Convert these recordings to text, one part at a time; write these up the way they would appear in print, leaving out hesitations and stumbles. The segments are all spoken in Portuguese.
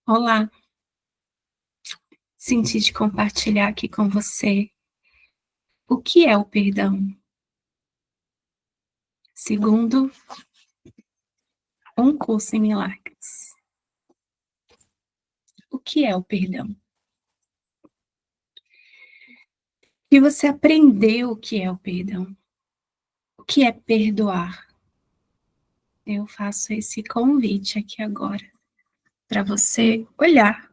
Olá, senti de compartilhar aqui com você o que é o perdão, segundo um curso em milagres. O que é o perdão? E você aprendeu o que é o perdão? O que é perdoar? Eu faço esse convite aqui agora para você olhar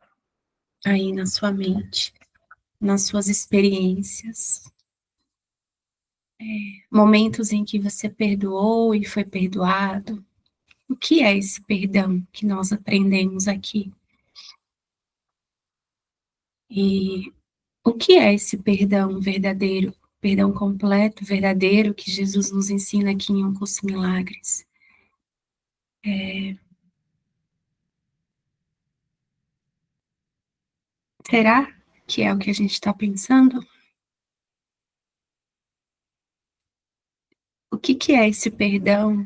aí na sua mente, nas suas experiências, momentos em que você perdoou e foi perdoado. O que é esse perdão que nós aprendemos aqui? E o que é esse perdão verdadeiro, perdão completo, verdadeiro, que Jesus nos ensina aqui em Um Curso em Milagres? Será que é o que a gente está pensando? O que é esse perdão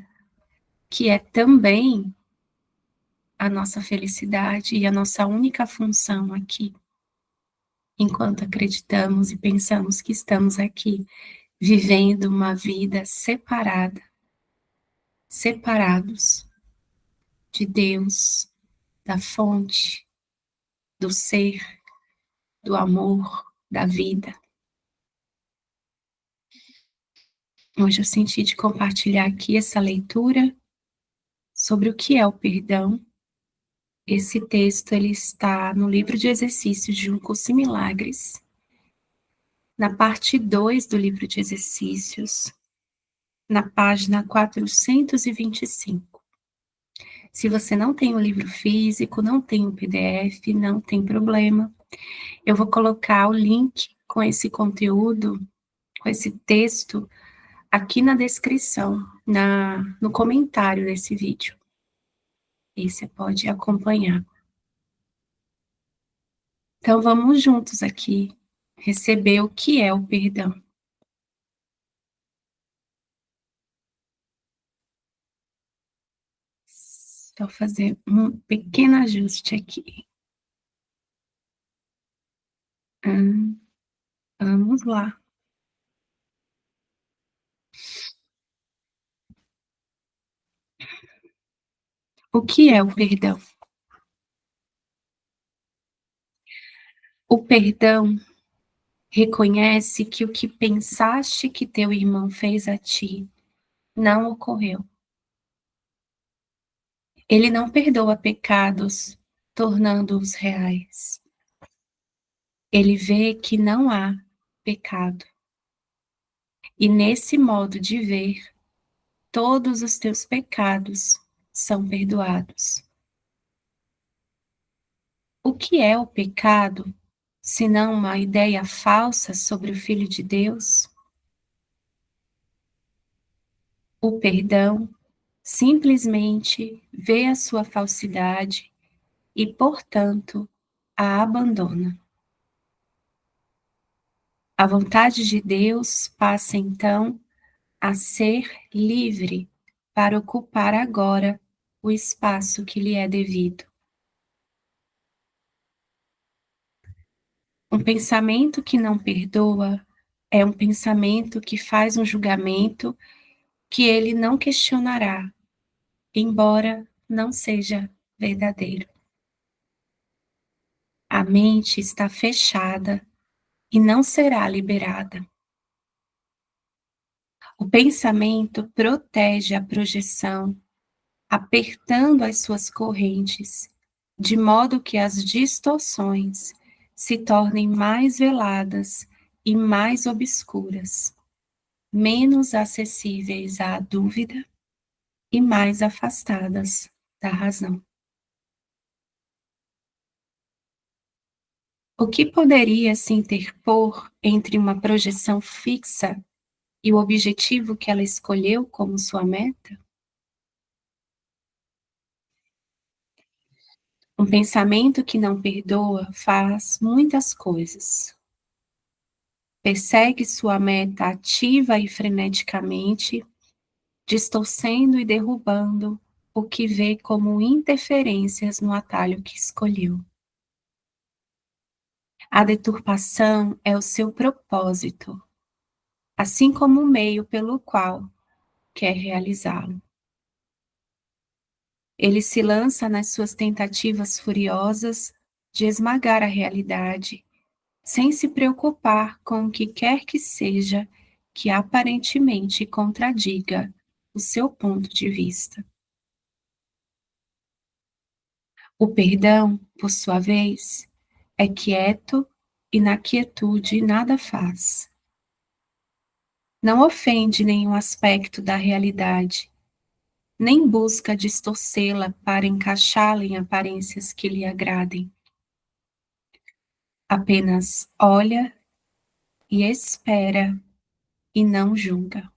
que é também a nossa felicidade e a nossa única função aqui, enquanto acreditamos e pensamos que estamos aqui, vivendo uma vida separada, separados de Deus, da fonte, do ser, do amor, da vida. Hoje eu senti de compartilhar aqui essa leitura sobre o que é o perdão. Esse texto ele está no livro de exercícios de Um Curso em Milagres, na parte 2 do livro de exercícios, na página 425. Se você não tem o livro físico, não tem o PDF, não tem problema. Eu vou colocar o link com esse conteúdo, com esse texto, aqui na descrição, no comentário desse vídeo. E você pode acompanhar. Então vamos juntos aqui receber o que é o perdão. Só fazer um pequeno ajuste aqui. Vamos lá. O que é o perdão? O perdão reconhece que o que pensaste que teu irmão fez a ti não ocorreu. Ele não perdoa pecados, tornando-os reais. Ele vê que não há pecado. E nesse modo de ver, todos os teus pecados são perdoados. O que é o pecado, senão uma ideia falsa sobre o Filho de Deus? O perdão simplesmente vê a sua falsidade e, portanto, a abandona. A vontade de Deus passa então a ser livre para ocupar agora o espaço que lhe é devido. Um pensamento que não perdoa é um pensamento que faz um julgamento que ele não questionará, embora não seja verdadeiro. A mente está fechada e não será liberada. O pensamento protege a projeção, apertando as suas correntes, de modo que as distorções se tornem mais veladas e mais obscuras, menos acessíveis à dúvida e mais afastadas da razão. O que poderia se interpor entre uma projeção fixa e o objetivo que ela escolheu como sua meta? Um pensamento que não perdoa faz muitas coisas. Persegue sua meta ativa e freneticamente, distorcendo e derrubando o que vê como interferências no atalho que escolheu. A deturpação é o seu propósito, assim como o meio pelo qual quer realizá-lo. Ele se lança nas suas tentativas furiosas de esmagar a realidade, sem se preocupar com o que quer que seja que aparentemente contradiga o seu ponto de vista. O perdão, por sua vez, é quieto e na quietude nada faz. Não ofende nenhum aspecto da realidade, nem busca distorcê-la para encaixá-la em aparências que lhe agradem. Apenas olha e espera e não julga.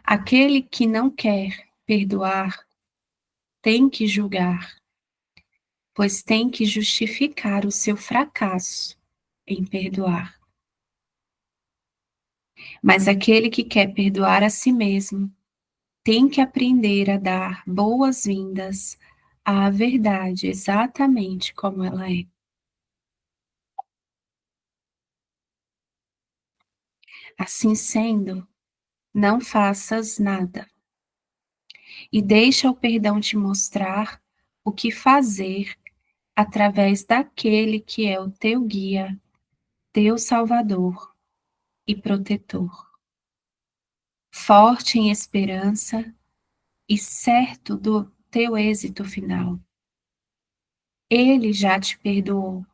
Aquele que não quer perdoar tem que julgar, pois tem que justificar o seu fracasso em perdoar. Mas aquele que quer perdoar a si mesmo tem que aprender a dar boas-vindas à verdade exatamente como ela é. Assim sendo, não faças nada e deixa o perdão te mostrar o que fazer através daquele que é o teu guia, teu salvador e protetor. Forte em esperança e certo do teu êxito final. Ele já te perdoou,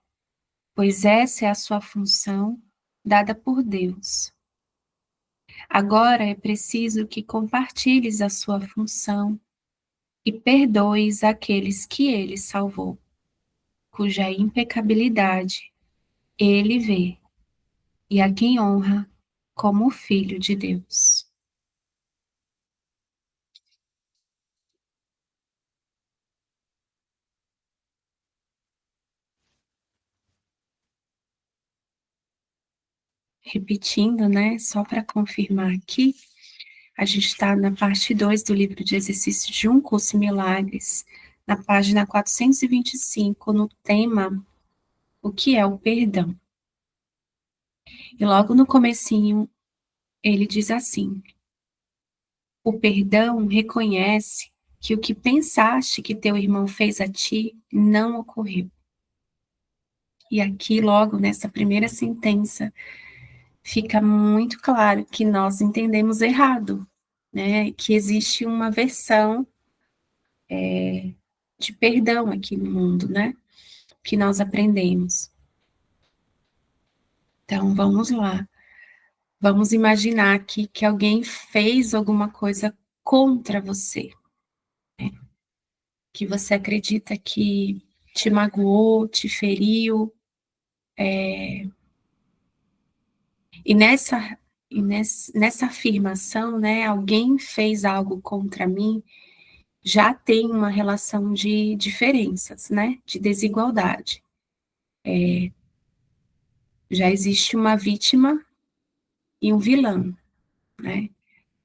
pois essa é a sua função dada por Deus. Agora é preciso que compartilhes a sua função e perdoes aqueles que ele salvou, cuja impecabilidade ele vê e a quem honra como filho de Deus. Repetindo, né, só para confirmar aqui, a gente está na parte 2 do livro de exercícios de Um Curso em Milagres, na página 425, no tema O que é o perdão? E logo no comecinho, ele diz assim: o perdão reconhece que o que pensaste que teu irmão fez a ti não ocorreu. E aqui, logo nessa primeira sentença, fica muito claro que nós entendemos errado, né? Que existe uma versão de perdão aqui no mundo, né? Que nós aprendemos. Então, vamos lá. Vamos imaginar aqui que alguém fez alguma coisa contra você, né? Que você acredita que te magoou, te feriu, e nessa afirmação, né, alguém fez algo contra mim, já tem uma relação de diferenças, né, de desigualdade. Já existe uma vítima e um vilão, né?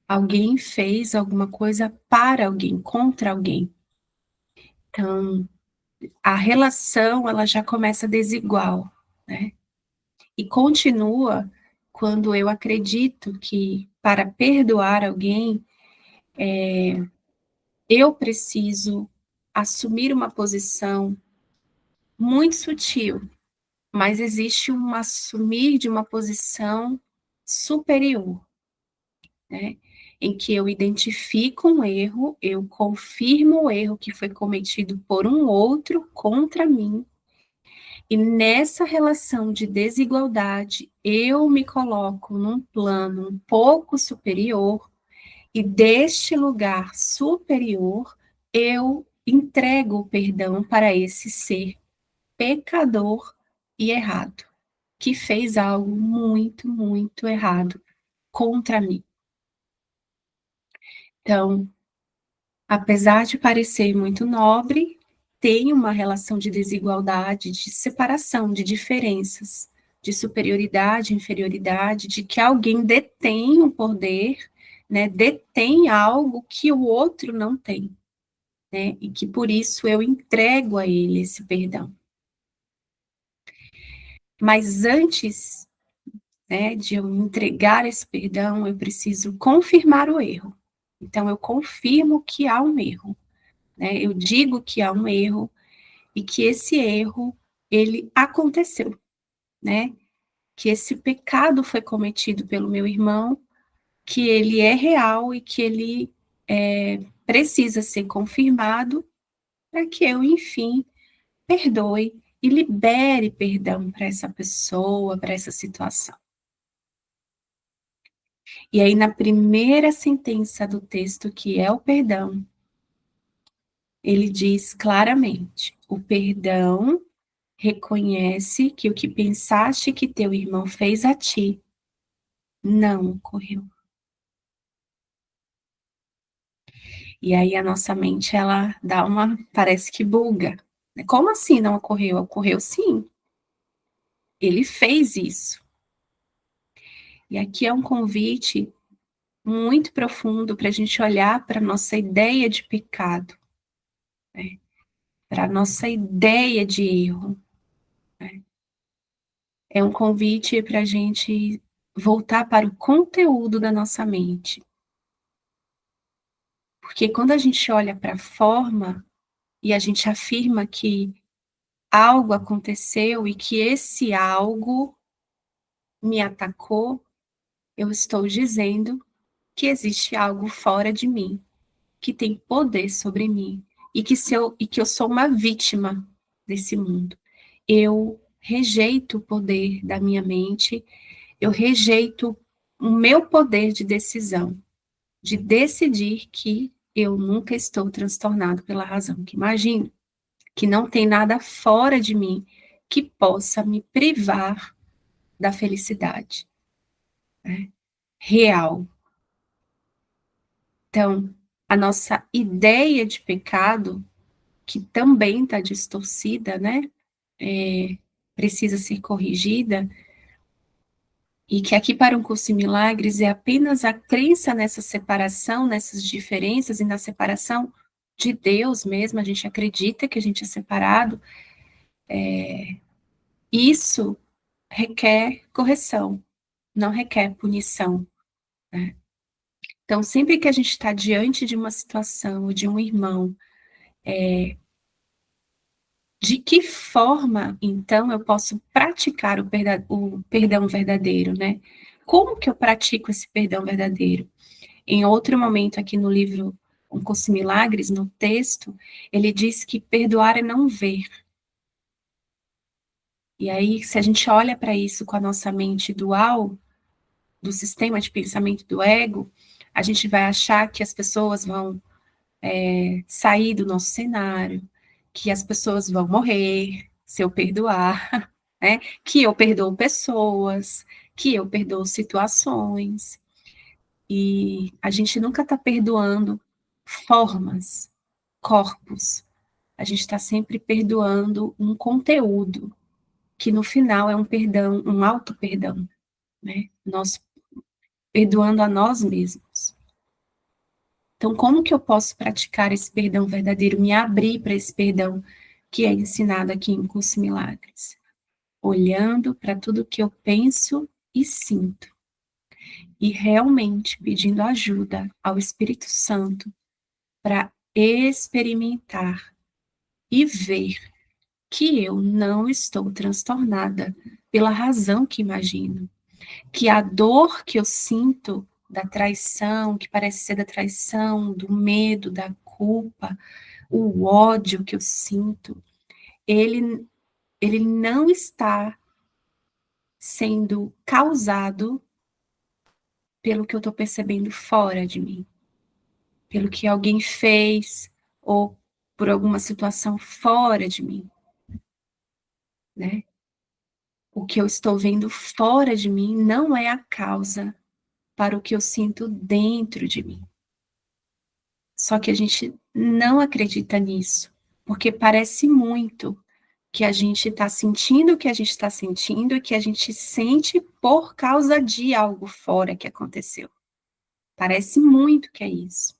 Alguém fez alguma coisa para alguém, contra alguém. Então, a relação, ela já começa desigual, né? E continua quando eu acredito que para perdoar alguém, eu preciso assumir uma posição muito sutil, mas existe um assumir de uma posição superior, né? Em que eu identifico um erro, eu confirmo o erro que foi cometido por um outro contra mim, e nessa relação de desigualdade, eu me coloco num plano um pouco superior, e deste lugar superior, eu entrego o perdão para esse ser pecador e errado, que fez algo muito, muito errado contra mim. Então, apesar de parecer muito nobre, tem uma relação de desigualdade, de separação, de diferenças, de superioridade, inferioridade, de que alguém detém o poder né, detém algo que o outro não tem, né, e que por isso eu entrego a ele esse perdão. Mas antes, né, de eu entregar esse perdão, eu preciso confirmar o erro. Então eu confirmo que há um erro, né, eu digo que há um erro e que esse erro, ele aconteceu, né, que esse pecado foi cometido pelo meu irmão, que ele é real e que ele precisa ser confirmado para que eu, enfim, perdoe e libere perdão para essa pessoa, para essa situação. E aí, na primeira sentença do texto, que é o perdão, ele diz claramente: o perdão reconhece que o que pensaste que teu irmão fez a ti não ocorreu. E aí a nossa mente, ela dá uma, parece que buga. Como assim não ocorreu? Ocorreu sim. Ele fez isso. E aqui é um convite muito profundo para a gente olhar para a nossa ideia de pecado, né? Para a nossa ideia de erro. Né? É um convite para a gente voltar para o conteúdo da nossa mente. Porque quando a gente olha para a forma e a gente afirma que algo aconteceu e que esse algo me atacou, eu estou dizendo que existe algo fora de mim, que tem poder sobre mim, e que eu sou uma vítima desse mundo. Eu rejeito o poder da minha mente, eu rejeito o meu poder de decisão, de decidir que eu nunca estou transtornado pela razão que imagino, que não tem nada fora de mim que possa me privar da felicidade, né, real. Então, a nossa ideia de pecado, que também está distorcida, né, precisa ser corrigida, e que aqui para um curso em milagres é apenas a crença nessa separação, nessas diferenças e na separação de Deus mesmo, a gente acredita que a gente é separado, isso requer correção, não requer punição, né? Então, sempre que a gente está diante de uma situação, de um irmão, de que forma, então, eu posso praticar o perdão verdadeiro, né? Como que eu pratico esse perdão verdadeiro? Em outro momento, aqui no livro Um Curso em Milagres, no texto, ele diz que perdoar é não ver. E aí, se a gente olha para isso com a nossa mente dual, do sistema de pensamento do ego, a gente vai achar que as pessoas vão sair do nosso cenário, que as pessoas vão morrer se eu perdoar, né? Que eu perdoo pessoas, que eu perdoo situações. E a gente nunca está perdoando formas, corpos. A gente está sempre perdoando um conteúdo, que no final é um perdão, um auto-perdão, né? Nós perdoando a nós mesmos. Então, como que eu posso praticar esse perdão verdadeiro, me abrir para esse perdão que é ensinado aqui em Curso Milagres? Olhando para tudo que eu penso e sinto, e realmente pedindo ajuda ao Espírito Santo para experimentar e ver que eu não estou transtornada pela razão que imagino, que a dor que eu sinto da traição, que parece ser da traição, do medo, da culpa, o ódio que eu sinto, ele não está sendo causado pelo que eu estou percebendo fora de mim, pelo que alguém fez ou por alguma situação fora de mim, né? O que eu estou vendo fora de mim não é a causa para o que eu sinto dentro de mim. Só que a gente não acredita nisso, porque parece muito que a gente está sentindo o que a gente está sentindo e que a gente sente por causa de algo fora que aconteceu. Parece muito que é isso.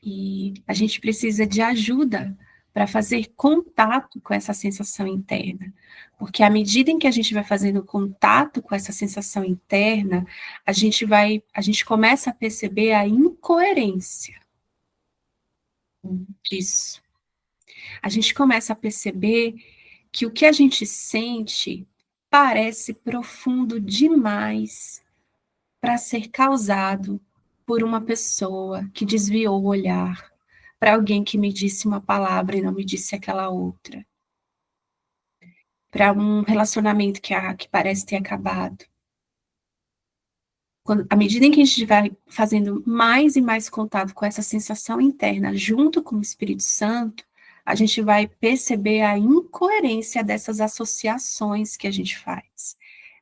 E a gente precisa de ajuda para fazer contato com essa sensação interna, porque à medida em que a gente vai fazendo contato com essa sensação interna, a gente começa a perceber a incoerência disso. A gente começa a perceber que o que a gente sente parece profundo demais para ser causado por uma pessoa que desviou o olhar, para alguém que me disse uma palavra e não me disse aquela outra, para um relacionamento que parece ter acabado. À medida em que a gente vai fazendo mais e mais contato com essa sensação interna, junto com o Espírito Santo, a gente vai perceber a incoerência dessas associações que a gente faz,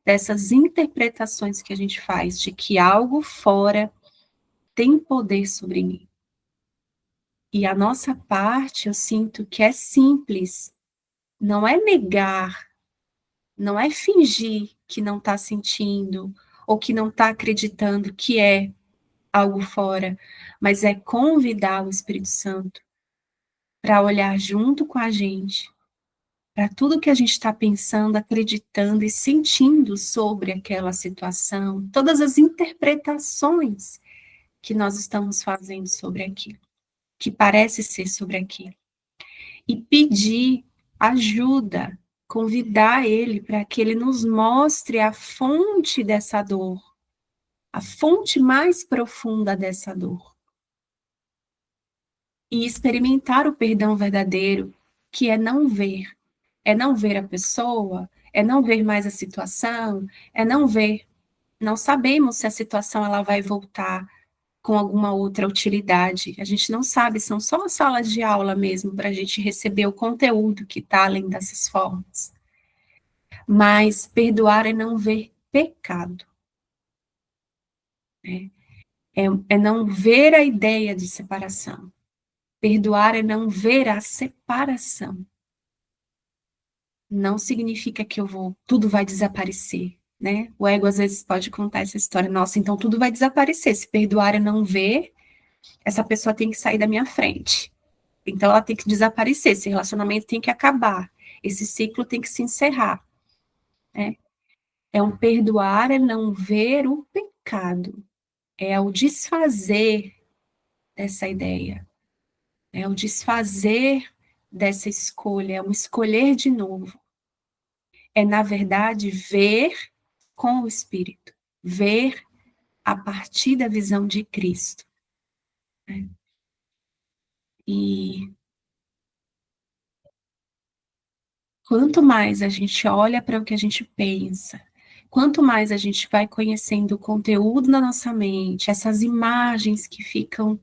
dessas interpretações que a gente faz de que algo fora tem poder sobre mim. E a nossa parte, eu sinto que é simples, não é negar, não é fingir que não está sentindo, ou que não está acreditando que é algo fora, mas é convidar o Espírito Santo para olhar junto com a gente, para tudo que a gente está pensando, acreditando e sentindo sobre aquela situação, todas as interpretações que nós estamos fazendo sobre aquilo, que parece ser sobre aquilo. E pedir ajuda, convidar ele para que ele nos mostre a fonte dessa dor, a fonte mais profunda dessa dor. E experimentar o perdão verdadeiro, que é não ver a pessoa, é não ver mais a situação, é não ver, não sabemos se a situação ela vai voltar com alguma outra utilidade. A gente não sabe, são só salas de aula mesmo para a gente receber o conteúdo que está além dessas formas. Mas perdoar é não ver pecado. Né? É não ver a ideia de separação. Perdoar é não ver a separação. Não significa que tudo vai desaparecer. Né? O ego às vezes pode contar essa história, nossa, então tudo vai desaparecer. Se perdoar é não ver, essa pessoa tem que sair da minha frente. Então ela tem que desaparecer, esse relacionamento tem que acabar, esse ciclo tem que se encerrar. Né? É um perdoar, é não ver o pecado, é o desfazer dessa ideia, é o desfazer dessa escolha, é um escolher de novo. É, na verdade, ver com o Espírito, ver a partir da visão de Cristo. Né? E quanto mais a gente olha para o que a gente pensa, quanto mais a gente vai conhecendo o conteúdo na nossa mente, essas imagens que ficam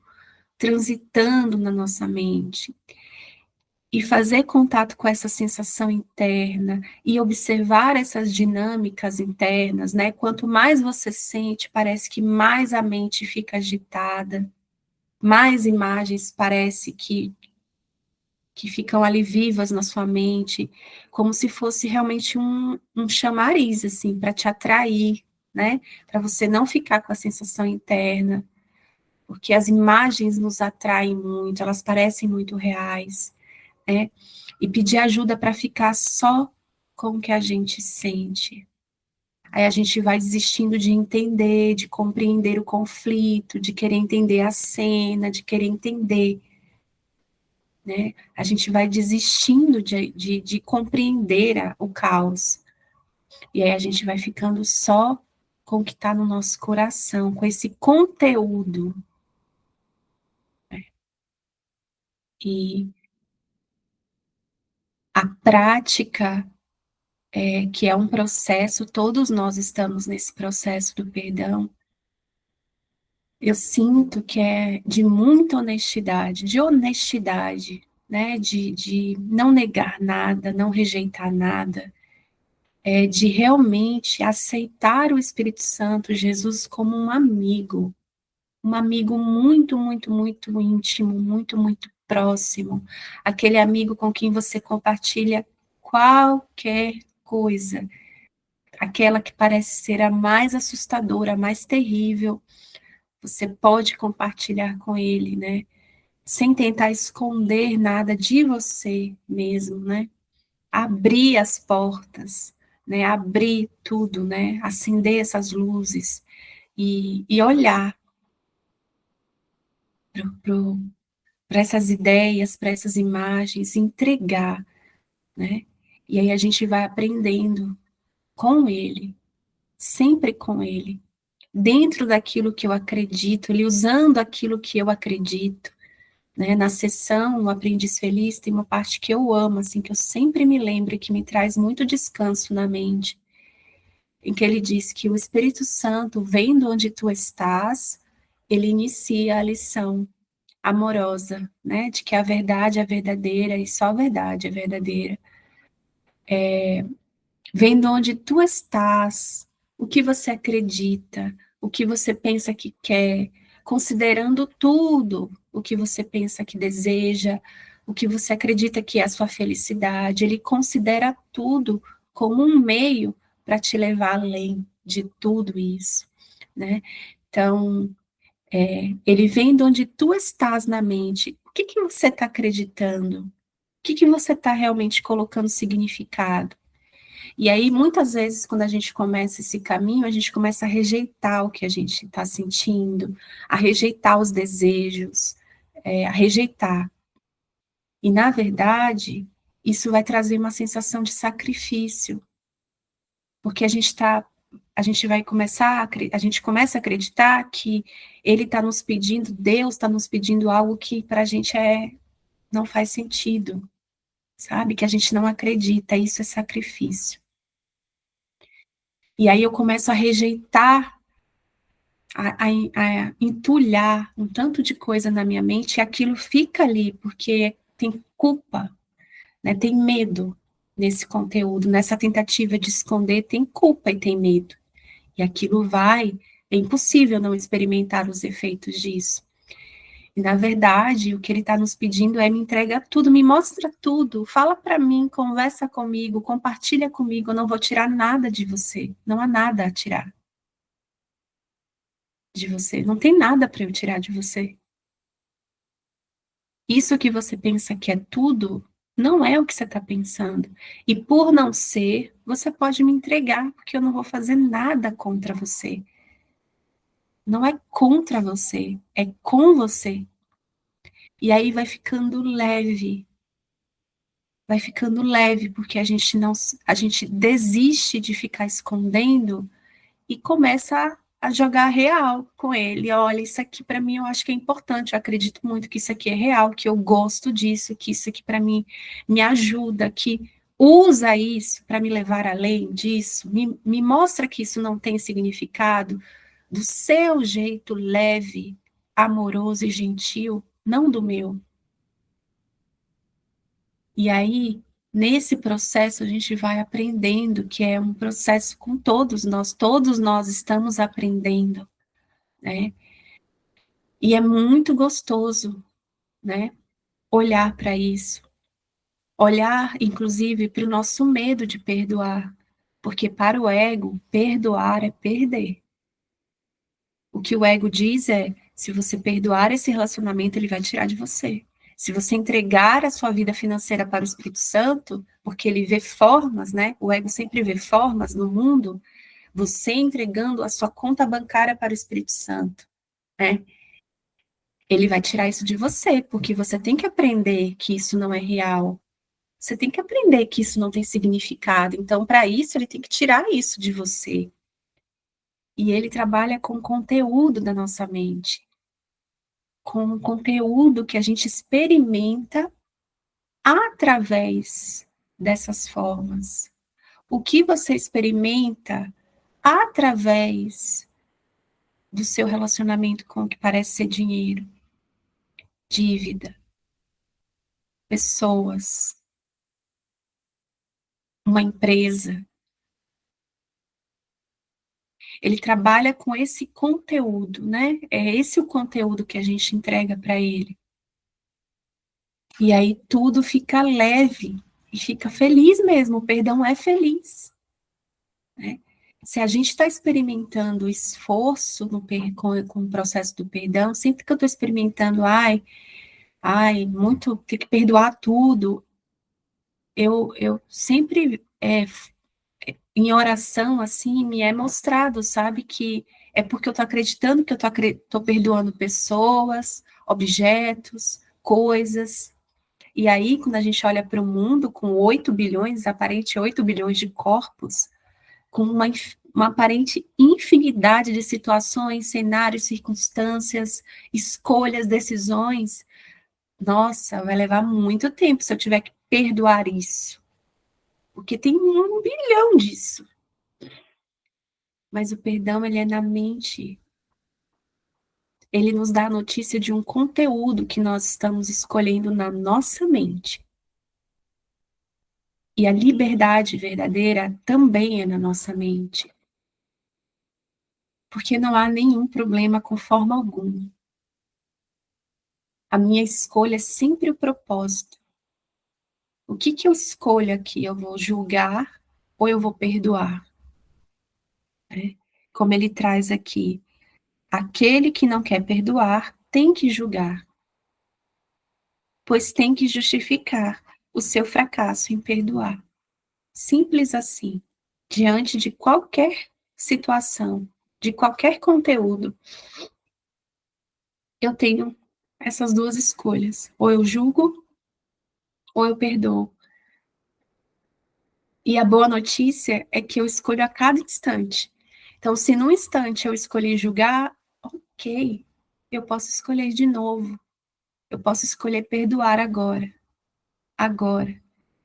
transitando na nossa mente, e fazer contato com essa sensação interna e observar essas dinâmicas internas, né? Quanto mais você sente, parece que mais a mente fica agitada, mais imagens parece que ficam ali vivas na sua mente, como se fosse realmente um chamariz, assim, para te atrair, né? Para você não ficar com a sensação interna, porque as imagens nos atraem muito, elas parecem muito reais, né? E pedir ajuda para ficar só com o que a gente sente. Aí a gente vai desistindo de entender, de compreender o conflito, de querer entender a cena, de querer entender. Né? A gente vai desistindo de compreender o caos. E aí a gente vai ficando só com o que está no nosso coração, com esse conteúdo. Né? E a prática, que é um processo, todos nós estamos nesse processo do perdão, eu sinto que é de muita honestidade, né? De não negar nada, não rejeitar nada, de realmente aceitar o Espírito Santo, Jesus, como um amigo muito, muito, muito íntimo, muito, muito próximo, aquele amigo com quem você compartilha qualquer coisa, aquela que parece ser a mais assustadora, a mais terrível, você pode compartilhar com ele, né? Sem tentar esconder nada de você mesmo, né? Abrir as portas, né? Abrir tudo, né? Acender essas luzes e olhar para essas ideias, para essas imagens, entregar, né? E aí a gente vai aprendendo com ele, sempre com ele, dentro daquilo que eu acredito, ele usando aquilo que eu acredito, né? Na sessão, o Aprendiz Feliz tem uma parte que eu amo, assim, que eu sempre me lembro e que me traz muito descanso na mente, em que ele diz que o Espírito Santo, vendo onde tu estás, ele inicia a lição amorosa, né? De que a verdade é verdadeira e só a verdade é verdadeira. Vendo onde tu estás, o que você acredita, o que você pensa que quer, considerando tudo o que você pensa que deseja, o que você acredita que é a sua felicidade, ele considera tudo como um meio para te levar além de tudo isso, né? Então, ele vendo onde tu estás na mente, o que que você está acreditando? O que que você está realmente colocando significado? E aí, muitas vezes, quando a gente começa esse caminho, a gente começa a rejeitar o que a gente está sentindo, a rejeitar os desejos, a rejeitar. E, na verdade, isso vai trazer uma sensação de sacrifício, porque a gente vai começar, a gente começa a acreditar que ele está nos pedindo, Deus está nos pedindo algo que para a gente não faz sentido, sabe? Que a gente não acredita, isso é sacrifício. E aí eu começo a rejeitar, a entulhar um tanto de coisa na minha mente e aquilo fica ali, porque tem culpa, né, tem medo nesse conteúdo, nessa tentativa de esconder, tem culpa e tem medo. E aquilo é impossível não experimentar os efeitos disso. E, na verdade, o que ele está nos pedindo é: me entrega tudo, me mostra tudo, fala para mim, conversa comigo, compartilha comigo, eu não vou tirar nada de você, não há nada a tirar de você, não tem nada para eu tirar de você. Isso que você pensa que é tudo, não é o que você está pensando. E por não ser, você pode me entregar, porque eu não vou fazer nada contra você. Não é contra você, é com você. E aí vai ficando leve, porque a gente desiste de ficar escondendo e começa a jogar real com ele. Olha, isso aqui para mim eu acho que é importante, eu acredito muito que isso aqui é real, que eu gosto disso, que isso aqui para mim me ajuda, que usa isso para me levar além disso, me mostra que isso não tem significado, do seu jeito leve, amoroso e gentil, não do meu. E aí, nesse processo, a gente vai aprendendo, que é um processo com todos nós estamos aprendendo, né? E é muito gostoso, né? Olhar para isso, olhar, inclusive, para o nosso medo de perdoar, porque para o ego, perdoar é perder. O que o ego diz é: se você perdoar esse relacionamento, ele vai tirar de você. Se você entregar a sua vida financeira para o Espírito Santo, porque ele vê formas, né? O ego sempre vê formas no mundo, você entregando a sua conta bancária para o Espírito Santo, né? Ele vai tirar isso de você, porque você tem que aprender que isso não é real. Você tem que aprender que isso não tem significado. Então, para isso, ele tem que tirar isso de você. E ele trabalha com o conteúdo da nossa mente, com o conteúdo que a gente experimenta através dessas formas. O que você experimenta através do seu relacionamento com o que parece ser dinheiro, dívida, pessoas, uma empresa. Ele trabalha com esse conteúdo, né? É esse o conteúdo que a gente entrega para ele. E aí tudo fica leve e fica feliz mesmo. O perdão é feliz, né? Se a gente está experimentando esforço com o processo do perdão, sempre que eu estou experimentando, muito, ter que perdoar tudo, eu sempre, em oração, assim, me é mostrado, sabe, que é porque eu estou acreditando que eu estou perdoando pessoas, objetos, coisas. E aí, quando a gente olha para o mundo com 8 bilhões, aparente 8 bilhões de corpos, com uma aparente infinidade de situações, cenários, circunstâncias, escolhas, decisões, nossa, vai levar muito tempo se eu tiver que perdoar isso, porque tem 1 bilhão disso. Mas o perdão, ele é na mente, ele nos dá a notícia de um conteúdo que nós estamos escolhendo na nossa mente. E a liberdade verdadeira também é na nossa mente, porque não há nenhum problema com forma alguma. A minha escolha é sempre o propósito. O que que eu escolho aqui? Eu vou julgar ou eu vou perdoar? Né? Como ele traz aqui, aquele que não quer perdoar tem que julgar, pois tem que justificar o seu fracasso em perdoar. Simples assim. Diante de qualquer situação, de qualquer conteúdo, eu tenho essas duas escolhas. Ou eu julgo, ou eu perdoo. E a boa notícia é que eu escolho a cada instante. Então, se num instante eu escolhi julgar, ok, eu posso escolher de novo. Eu posso escolher perdoar agora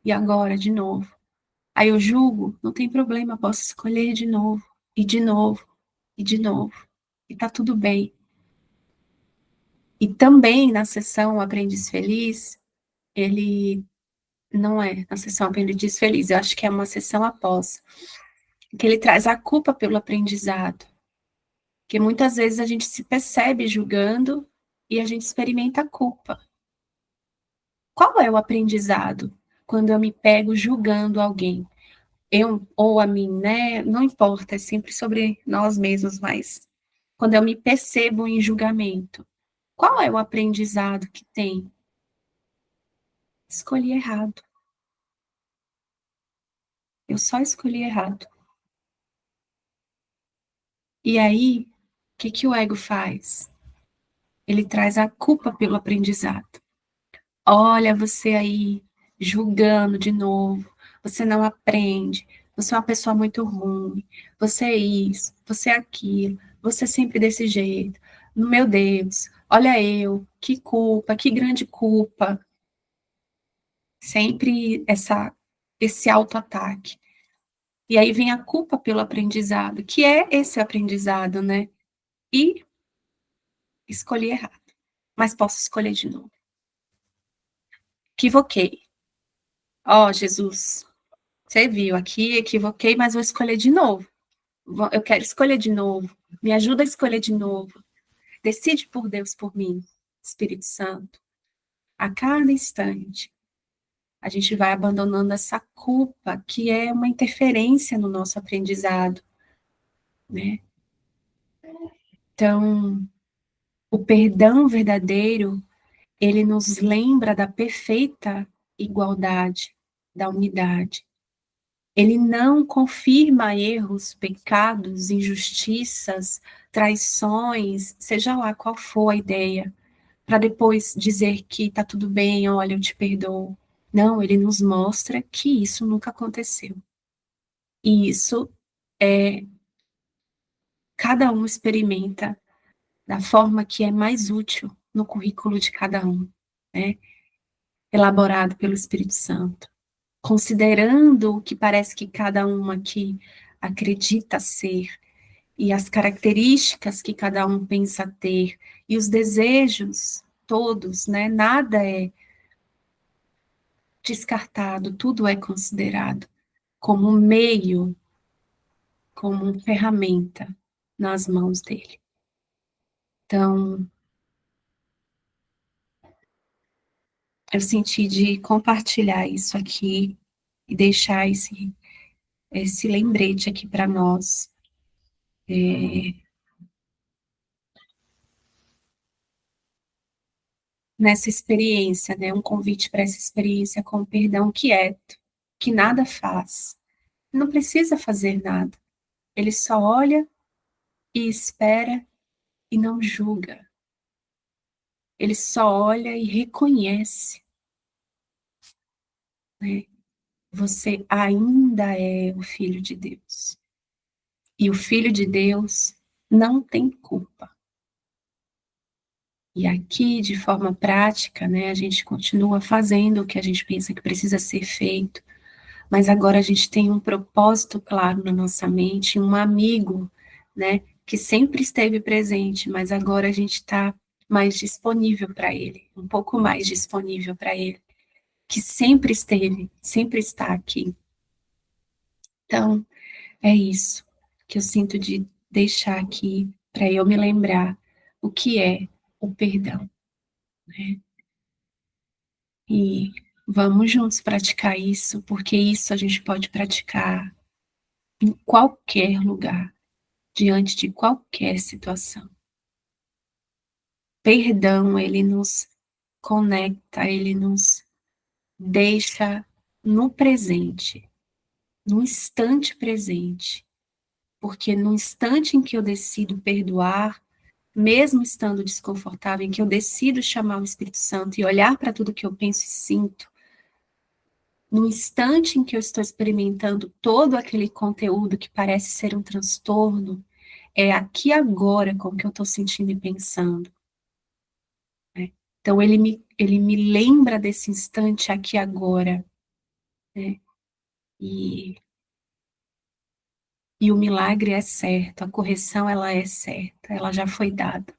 e agora de novo. Aí eu julgo, não tem problema, eu posso escolher de novo, e de novo, e de novo. E tá tudo bem. E também na sessão Aprendiz Feliz, ele não é na sessão Aprendiz Feliz, eu acho que é uma sessão após, que ele traz a culpa pelo aprendizado. Porque muitas vezes a gente se percebe julgando e a gente experimenta a culpa. Qual é o aprendizado quando eu me pego julgando alguém? Eu ou a mim, né? Não importa, é sempre sobre nós mesmos, mas quando eu me percebo em julgamento, qual é o aprendizado que tem? Escolhi errado. Eu só escolhi errado. E aí, o que que o ego faz? Ele traz a culpa pelo aprendizado. Olha você aí, julgando de novo. Você não aprende. Você é uma pessoa muito ruim. Você é isso, você é aquilo. Você é sempre desse jeito. Meu Deus, olha eu, que culpa, que grande culpa. Sempre esse autoataque. E aí vem a culpa pelo aprendizado, que é esse aprendizado, né? E escolhi errado, mas posso escolher de novo. Equivoquei. Ó, Jesus, você viu aqui, equivoquei, mas vou escolher de novo. Eu quero escolher de novo. Me ajuda a escolher de novo. Decide por Deus por mim, Espírito Santo. A cada instante, a gente vai abandonando essa culpa que é uma interferência no nosso aprendizado, né? Então, o perdão verdadeiro, ele nos lembra da perfeita igualdade, da unidade. Ele não confirma erros, pecados, injustiças, traições, seja lá qual for a ideia, para depois dizer que está tudo bem, olha, eu te perdoo. Não, ele nos mostra que isso nunca aconteceu. E isso é, cada um experimenta da forma que é mais útil no currículo de cada um, né? Elaborado pelo Espírito Santo, considerando o que parece que cada um aqui acredita ser, e as características que cada um pensa ter, e os desejos todos, né? Nada é descartado, tudo é considerado como um meio, como uma ferramenta nas mãos dele. Então, eu senti de compartilhar isso aqui e deixar esse lembrete aqui para nós, nessa experiência, né? Um convite para essa experiência com o perdão quieto, que nada faz, não precisa fazer nada. Ele só olha e espera e não julga. Ele só olha e reconhece, né? Você ainda é o filho de Deus. E o filho de Deus não tem culpa. E aqui, de forma prática, né, a gente continua fazendo o que a gente pensa que precisa ser feito, mas agora a gente tem um propósito claro na nossa mente, um amigo, né, que sempre esteve presente, mas agora a gente está mais disponível para ele, um pouco mais disponível para ele, que sempre esteve, sempre está aqui. Então, é isso que eu sinto de deixar aqui para eu me lembrar o que é o perdão, né? E vamos juntos praticar isso, porque isso a gente pode praticar em qualquer lugar, diante de qualquer situação. Perdão, ele nos conecta, ele nos deixa no presente, no instante presente, porque no instante em que eu decido perdoar, mesmo estando desconfortável, em que eu decido chamar o Espírito Santo e olhar para tudo que eu penso e sinto, no instante em que eu estou experimentando todo aquele conteúdo que parece ser um transtorno, é aqui agora com o que eu estou sentindo e pensando, né? Então ele me lembra desse instante aqui agora, né? E, e o milagre é certo, a correção ela é certa, ela já foi dada.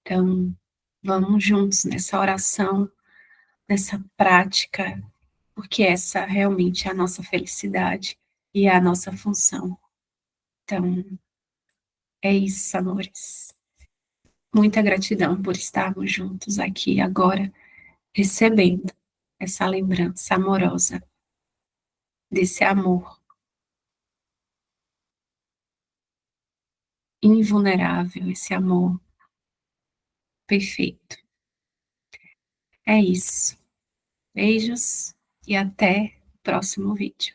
Então, vamos juntos nessa oração, nessa prática, porque essa realmente é a nossa felicidade e é a nossa função. Então, é isso, amores. Muita gratidão por estarmos juntos aqui agora, recebendo essa lembrança amorosa desse amor invulnerável, esse amor perfeito. É isso. Beijos e até o próximo vídeo.